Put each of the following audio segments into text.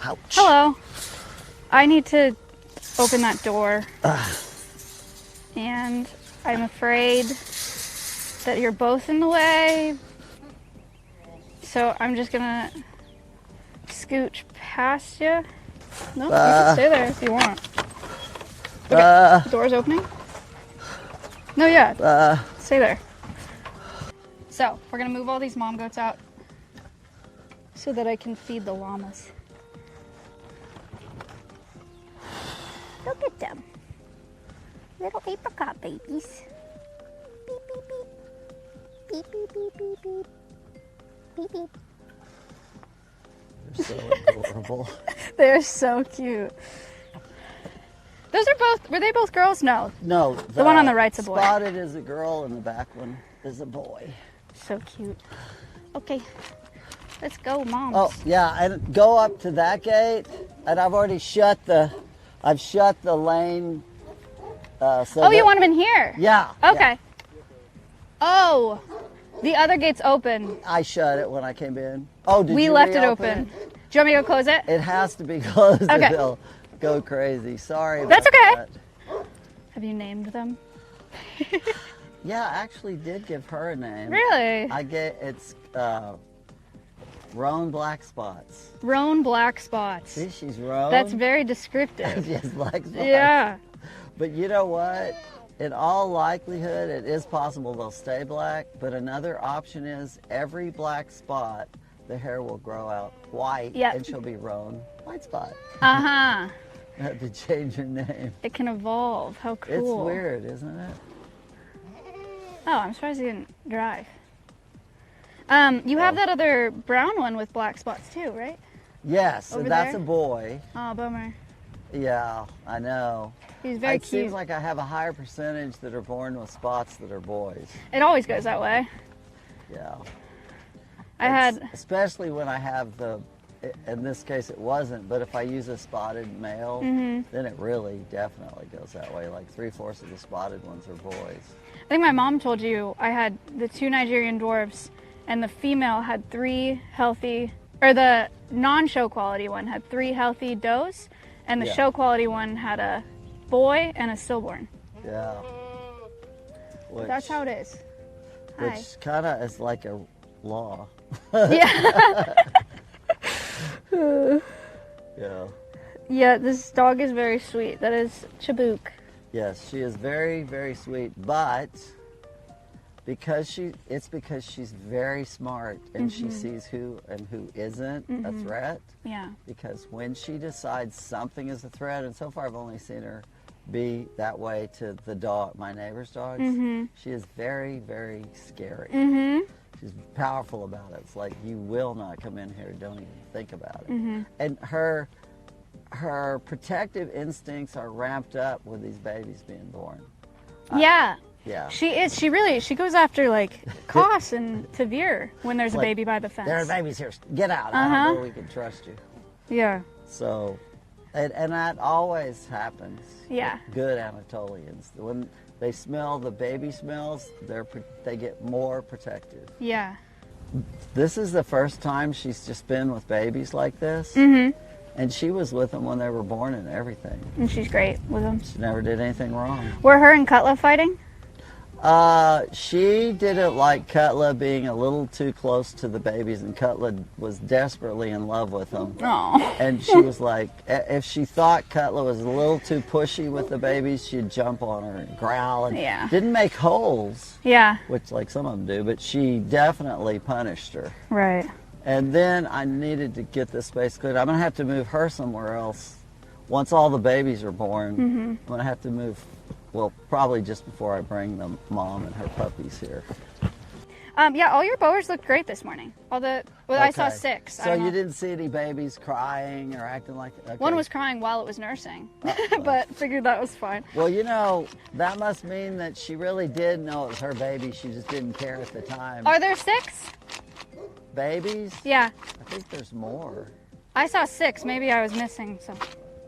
Ouch. Hello. I need to open that door. And I'm afraid that you're both in the way. So I'm just gonna scooch past you. No, you can stay there if you want. Okay, door's opening. No, yeah, stay there. So we're gonna move all these mom goats out so that I can feed the llamas. Look at them. Little apricot babies. Beep, beep, beep. Beep, beep, beep, beep, beep. Beep, beep. They're so adorable. They're so cute. Those are both, were they both girls? No. No. The one on the right's a boy. Spotted is a girl and the back one is a boy. So cute. Okay. Let's go, Mom. Oh, yeah, and go up to that gate, and I've already shut the lane. So you want them in here? Yeah. Okay. Yeah. Oh, the other gate's open. I shut it when I came in. Oh, did we you left it reopen open. Do you want me to go close it? It has to be closed Okay. or they'll go crazy. Sorry about That's okay. that. Have you named them? Yeah, I actually did give her a name. Really? It's Roan Black Spots. Roan Black Spots. See, she's Roan. That's very descriptive. Yes, black spots. Yeah. But you know what? In all likelihood, it is possible they'll stay black, but another option is every black spot, the hair will grow out white, Yep. and she'll be Roan White Spot. Uh-huh. I have to change her name. It can evolve. How cool. It's weird, isn't it? Oh, I'm surprised you didn't drive. You have that other brown one with black spots too, right? Yes, Over and that's there? a boy. Oh, bummer. Yeah, I know. He's very It cute. seems like I have a higher percentage that are born with spots that are boys. It always goes that way. Yeah. Especially when I have in this case it wasn't, but if I use a spotted male, Mm-hmm. then it really definitely goes that way. Like 3/4 of the spotted ones are boys. I think my mom told you I had the 2 Nigerian dwarfs, and the female had 3 healthy, or the non-show quality one had 3 healthy does, and the Yeah. show quality one had a boy and a stillborn. Yeah. That's how it is. Hi. Which kind of is like a law. Yeah. Yeah. Yeah, this dog is very sweet. That is Chabook. Yes, she is very, very sweet, but because she's very smart and she sees who and who isn't a threat. Yeah. Because when she decides something is a threat, and so far I've only seen her be that way to the dog, my neighbor's dogs, she is very, very scary. She's powerful about it. It's like, you will not come in here, don't even think about it. And her protective instincts are ramped up with these babies being born. Yeah. Yeah. She goes after like Koss and Tavir when there's a Like, baby by the fence. There are babies here. Get out. I don't know we can trust you. Yeah. So, and that always happens. Yeah. With good Anatolians. When they smell the baby smells, they get more protective. Yeah. This is the first time she's just been with babies like this. And she was with them when they were born and everything. And she's great with them. She never did anything wrong. Were her and Cutla fighting? She didn't like Cutla being a little too close to the babies, and Cutla was desperately in love with them. Oh. And she was like, if she thought Cutla was a little too pushy with the babies, she'd jump on her and growl and didn't make holes. Yeah. Which like some of them do, but she definitely punished her. Right. And then I needed to get this space cleared. I'm going to have to move her somewhere else. Once all the babies are born, I'm going to have to move, well, probably just before I bring the mom and her puppies here. Yeah, all your boers looked great this morning. I saw 6. So you didn't see any babies crying or acting like... Okay. One was crying while it was nursing, but figured that was fine. Well, you know, that must mean that she really did know it was her baby. She just didn't care at the time. Are there 6? Babies? Yeah. I think there's more. I saw 6. Maybe I was missing some.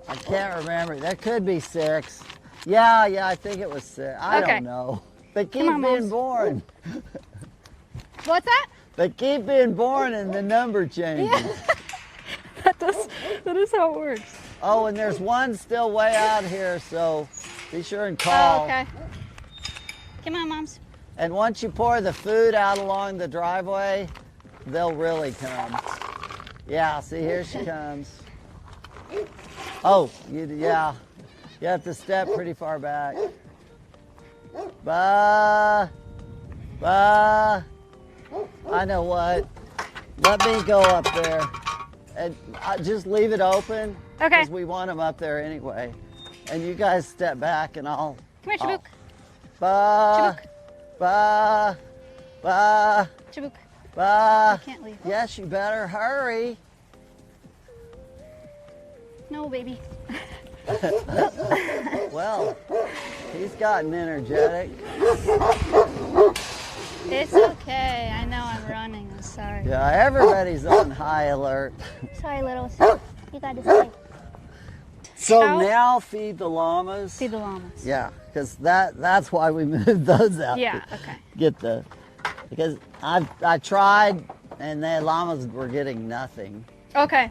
I can't remember. That could be 6. Yeah, I think it was 6. I don't know. They keep being born. What's that? They keep being born and the number changes. That That is how it works. Oh, and there's one still way out here, so be sure and call. Oh, okay. Come on, moms. And once you pour the food out along the driveway, they'll really come. Yeah, see, here she comes. Oh, yeah. You have to step pretty far back. Bah. Bah. I know what. Let me go up there. And just leave it open. Okay. Because we want them up there anyway. And you guys step back and I'll... Come here, Chabook. Bah. Bah. Bah. Chabook. Bah. I can't leave. Yes, you better hurry. No, baby. Well, he's gotten energetic. It's okay. I know I'm running. I'm sorry. Yeah, everybody's on high alert. Sorry, little sis. You got to stay. So How? now feed the llamas. Feed the llamas. Yeah, because that's why we moved those out. Yeah, okay. Because I tried and the llamas were getting nothing. Okay.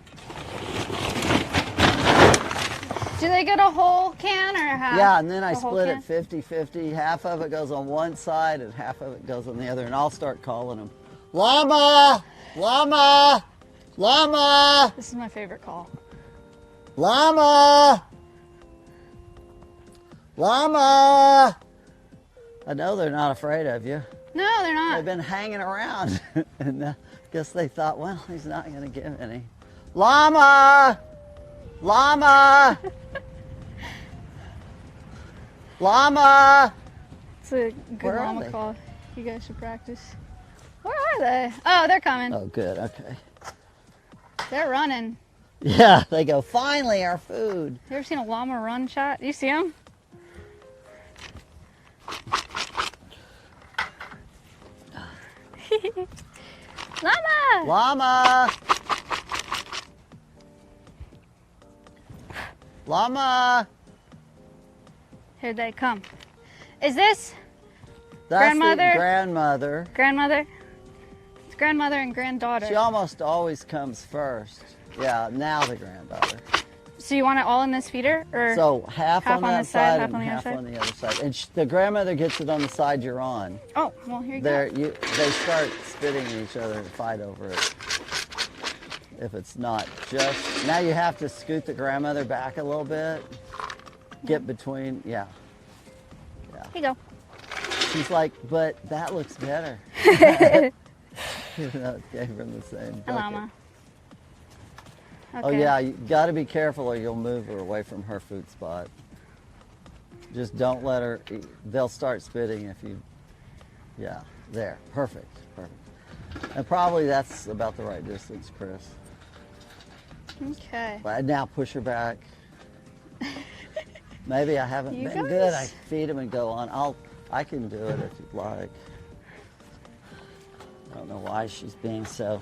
Do they get a whole can or half? Yeah, and then I A whole split can? it 50-50. Half of it goes on one side and half of it goes on the other. And I'll start calling them, llama, llama, llama, This is my favorite call. llama, llama. I know they're not afraid of you. No, they're not. They've been hanging around. And I guess they thought, well, he's not going to give any. Llama, llama. Llama! It's a good Where are llama they? call. You guys should practice. Where are they? Oh, they're coming. Oh, good, okay. They're running. Yeah, they go, finally, our food. You ever seen a llama run shot? You see them? Llama! Llama! Llama! Here they come. Is this That's Grandmother? the grandmother. grandmother? It's grandmother and granddaughter. She almost always comes first. Yeah, now the granddaughter. So you want it all in this feeder? Or So half half on on that this side, side half and on the other half side? on the other side. And the grandmother gets it on the side you're on. Oh, well, here you There, go. they start spitting at each other and fight over it. If it's not just, now you have to scoot the grandmother back a little bit. Get between, yeah. Here you go. She's like, but that looks better. Even though it came from the same A bucket. llama. Okay. Oh yeah, you got to be careful or you'll move her away from her food spot. Just don't let her, they'll start spitting if you, yeah, there, perfect, perfect. And probably that's about the right distance, Chris. Okay. But now push her back. Maybe I haven't You been good. I guys? feed them and go on. I can do it if you'd like. I don't know why she's being so.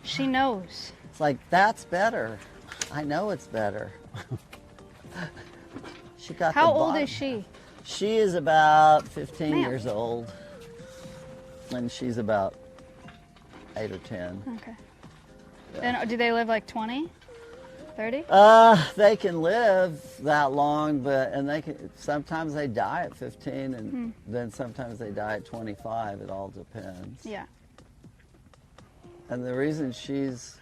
She knows. It's like, that's better. I know it's better. She got How the old bottom. is she? She is about 15 Man. years old. And she's about 8 or 10. Okay. And do they live like 20? 30? They can live that long, and they can, sometimes they die at 15 and then sometimes they die at 25. It all depends. Yeah. And the reason she's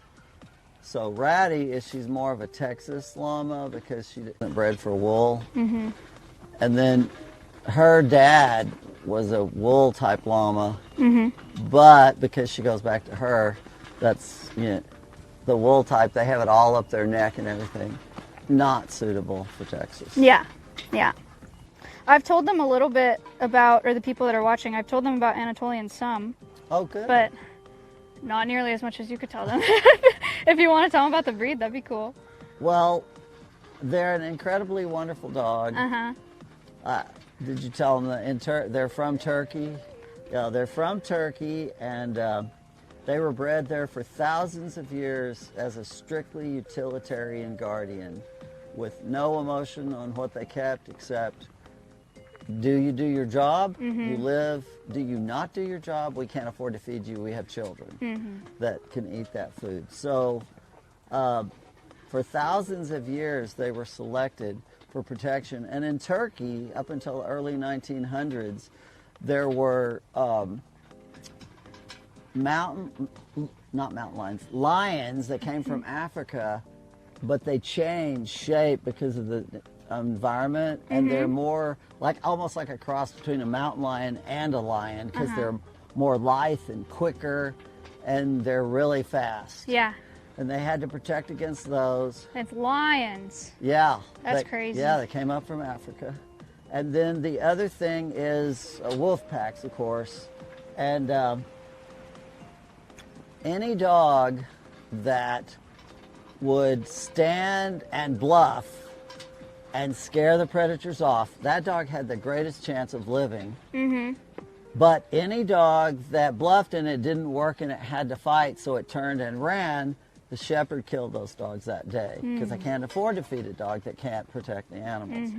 so ratty is she's more of a Texas llama because she isn't bred for wool. Mm-hmm. And then her dad was a wool type llama, but because she goes back to her, that's, you know, the wool type, they have it all up their neck and everything. Not suitable for Texas. Yeah. Yeah. I've told them a little bit about, or the people that are watching, I've told them about Anatolian some, Oh, good. but not nearly as much as you could tell them. If you want to tell them about the breed, that'd be cool. Well, they're an incredibly wonderful dog. Uh-huh. Did you tell them that they're from Turkey? Yeah, they're from Turkey, and they were bred there for thousands of years as a strictly utilitarian guardian with no emotion on what they kept except, do you do your job? You live. Do you not do your job? We can't afford to feed you. We have children that can eat that food. So for thousands of years they were selected for protection. And in Turkey, up until the early 1900s, there were lions that came from Africa, but they changed shape because of the environment, and they're more like almost like a cross between a mountain lion and a lion, because they're more lithe and quicker, and they're really fast. Yeah. And they had to protect against those. It's lions. Yeah. That's crazy. Yeah, they came up from Africa. And then the other thing is wolf packs, of course. And any dog that would stand and bluff and scare the predators off, that dog had the greatest chance of living. But any dog that bluffed and it didn't work and it had to fight, so it turned and ran, the shepherd killed those dogs that day, because I can't afford to feed a dog that can't protect the animals.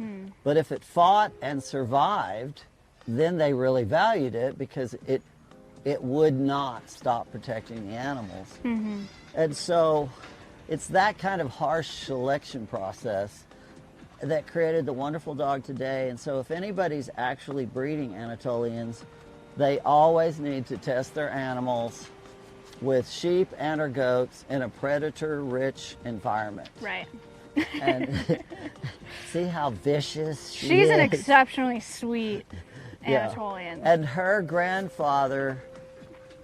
But if it fought and survived, then they really valued it, because it would not stop protecting the animals. And so it's that kind of harsh selection process that created the wonderful dog today. And so if anybody's actually breeding Anatolians, they always need to test their animals with sheep and or goats in a predator-rich environment. Right. And see how vicious she is? She's an exceptionally sweet Anatolian. Yeah. And her grandfather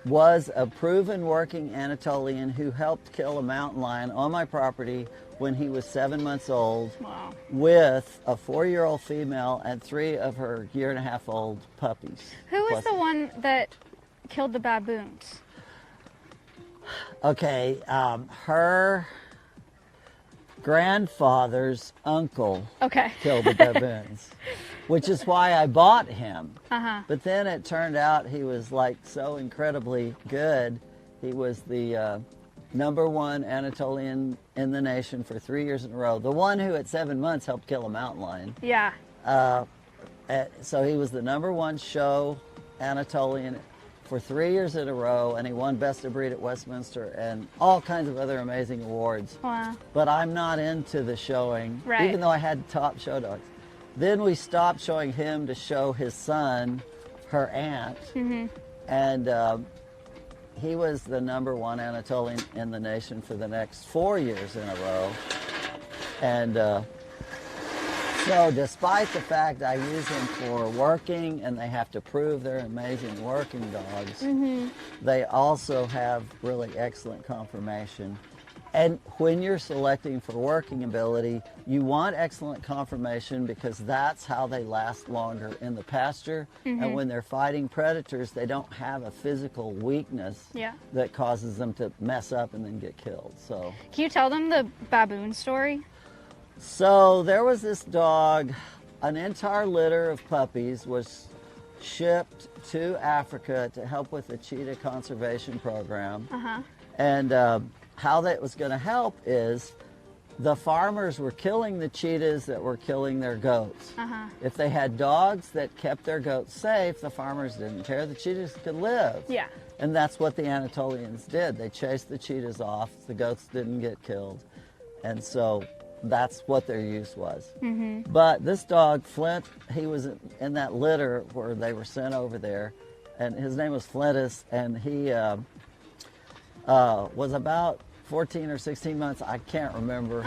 was a proven working Anatolian who helped kill a mountain lion on my property when he was 7 months old. Wow. With a 4-year-old female and 3 of her 1.5-year-old puppies. Who was the one that killed the baboons? Okay, her grandfather's uncle killed the baboons, which is why I bought him. But then it turned out he was like so incredibly good. He was the #1 Anatolian in the nation for 3 years in a row. The one who at 7 months helped kill a mountain lion. Yeah. So he was the #1 show Anatolian for 3 years in a row, and he won Best of Breed at Westminster and all kinds of other amazing awards. Wow. But I'm not into the showing, even though I had top show dogs. Then we stopped showing him to show his son, her aunt, and he was the #1 Anatolian in the nation for the next 4 years in a row. And so despite the fact I use them for working, and they have to prove they're amazing working dogs, they also have really excellent conformation. And when you're selecting for working ability, you want excellent conformation, because that's how they last longer in the pasture. And when they're fighting predators, they don't have a physical weakness that causes them to mess up and then get killed. So, can you tell them the baboon story? So there was this dog, an entire litter of puppies was shipped to Africa to help with the cheetah conservation program. And how that was going to help is the farmers were killing the cheetahs that were killing their goats. If they had dogs that kept their goats safe, the farmers didn't care. The cheetahs could live. Yeah. And that's what the Anatolians did. They chased the cheetahs off. The goats didn't get killed. And so that's what their use was. But this dog, Flint, he was in that litter where they were sent over there, and his name was Flintus, and he was about 14 or 16 months, I can't remember.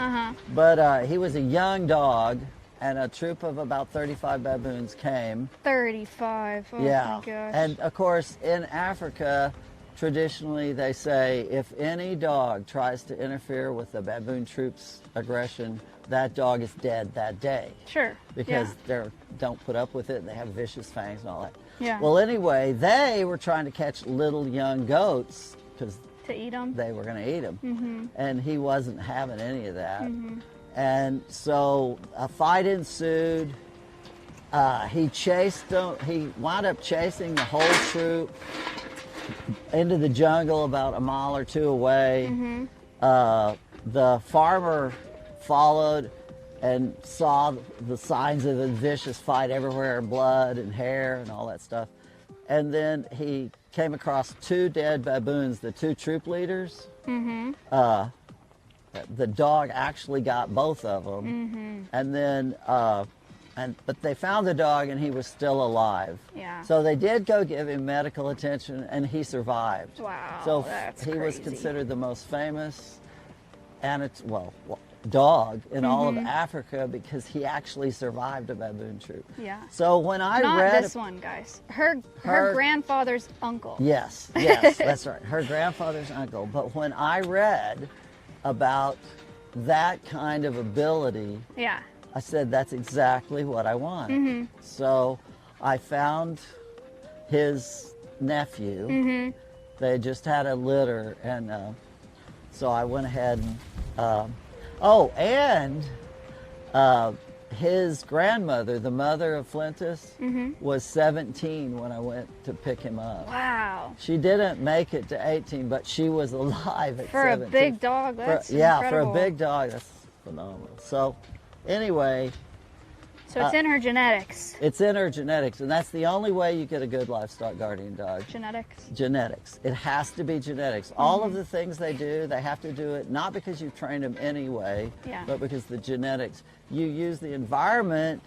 But he was a young dog, and a troop of about 35 baboons came. 35, oh my gosh. And of course, in Africa, traditionally they say if any dog tries to interfere with the baboon troops' aggression, that dog is dead that day. Sure. Because they don't put up with it, and they have vicious fangs and all that. Yeah. Well, anyway, they were trying to catch little young goats, because to eat them? They were going to eat them. And he wasn't having any of that. And so a fight ensued. He chased them. He wound up chasing the whole troop into the jungle about a mile or 2 away. The farmer followed and saw the signs of the vicious fight everywhere, blood and hair and all that stuff. And then he came across 2 dead baboons, the 2 troop leaders. the dog actually got both of them, and then but they found the dog and he was still alive. Yeah. So they did go give him medical attention and he survived. Wow. So that's he crazy. was considered the most famous dog in all of Africa because he actually survived a baboon troop. Yeah. So when I Not read this one, guys. Her grandfather's uncle. Yes, that's right. Her grandfather's uncle. But when I read about that kind of ability, Yeah. I said, that's exactly what I want. So I found his nephew. They just had a litter, and so I went ahead and his grandmother, the mother of Flintus, was 17 when I went to pick him up. Wow. She didn't make it to 18, but she was alive at 17. For a big dog, that's incredible. For a big dog, that's phenomenal. So anyway. So it's in her genetics. It's in her genetics, and that's the only way you get a good livestock guardian dog. Genetics. Genetics. It has to be genetics. All of the things they do, they have to do it not because you've trained them anyway, but because the genetics. You use the environment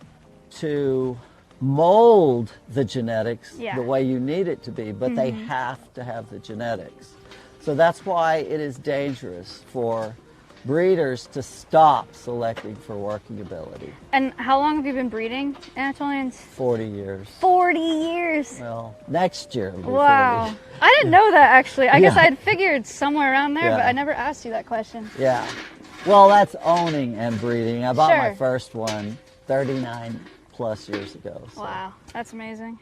to mold the genetics the way you need it to be, but they have to have the genetics. So that's why it is dangerous for breeders to stop selecting for working ability. And how long have you been breeding Anatolians? 40 years. 40 years. Well, next year will be Wow. 40. I didn't know that, actually. I guess I'd figured somewhere around there, but I never asked you that question. Yeah. Well, that's owning and breeding. I bought my Sure. first one 39 plus years ago. So. Wow. That's amazing.